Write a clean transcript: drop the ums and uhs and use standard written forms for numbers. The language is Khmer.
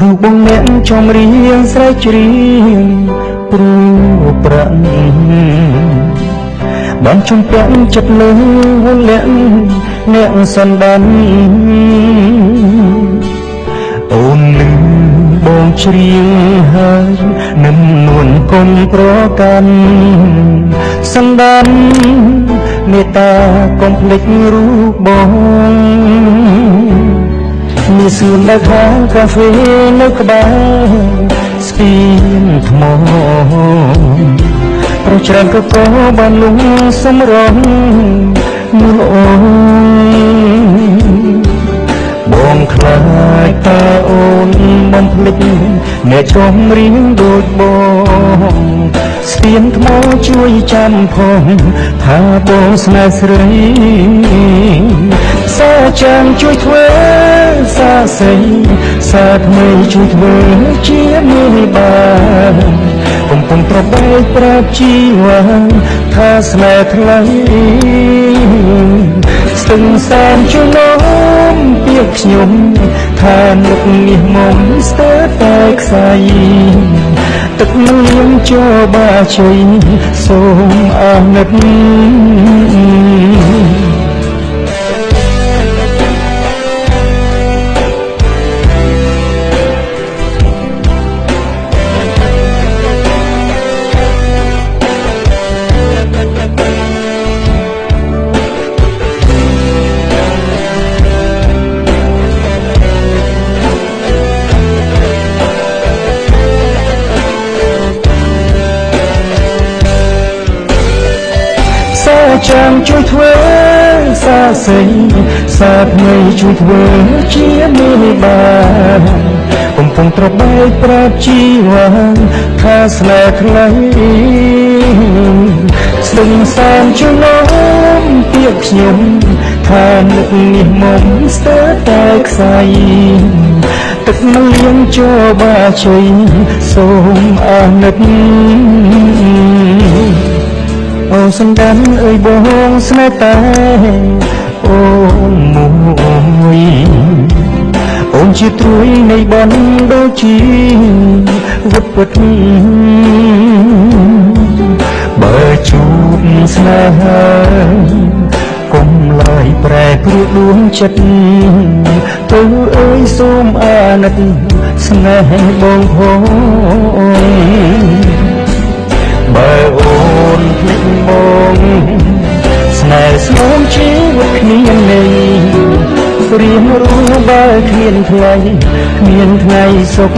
រូបបងអ្នកចំរៀងស្រែកច្រៀងព្រោះប្រាក់បានជំពាក់ចិត្តលើវល់លាក់អ្នកសន្តានអូនលឺបងច្រៀងហើយនឹងនួនកុំប្រកាន់សន្តានមេត្តាកុំភ្លេចរូបបងមានសួននៅខាងកាហ្វេនៅក្បែរស្ពានថ្មប្រច្រើនក៏បានលងសម្រងមួយអូនបងខ្លាចតាអូនបំភ្លេចអ្នកចំរៀងដូចបងស្ពានថ្មជួយចាំផងថាបងស្នេហ៍ស្រីសាចាងជួយធ្វើសាស័យសាថ្មីជួយធ្វើជាមានបានកំពុងប្របែកប្រាប់ជីវាថាស្នេហ៍ថ្លៃស្ទឹងសែនជួយនោមពាក្យខ្ញុំថានឹកមាសមុំស្ទើរតែខ្សែទឹកលៀងចោបាជ័យសូមអាណិតចាំជួយធ្វើសាស័យសាថ្មីជួយធ្វើជាមានបានកំពុងត្របែកប្រាប់ជីវាថាស្នេហ៍ថ្លៃស្ទឹងសែនជួយនោមពាក្យខ្ញុំថានឹកមាសមុំស្ទើរតែខ្សែទឹកលៀងចោបាជ័យសូមអាណិតអូនសន្តានអើយបងស្នេហ៍តែអូនមួយអូនជាត្រួយនៃបនដូចជាវុតពិតបើជួបស្នេហាកុំឡើយប្រែប្រួលដួងចិត្តទៅអើយសូមអាណិតស្នេហ៍បងផងបើអូនភ្លេចបងស្នេហ៍ស្មងជីវិតគ្នានេះរៀងរស់បើគ្មានថ្ងៃគ្មានថ្ងៃសុខ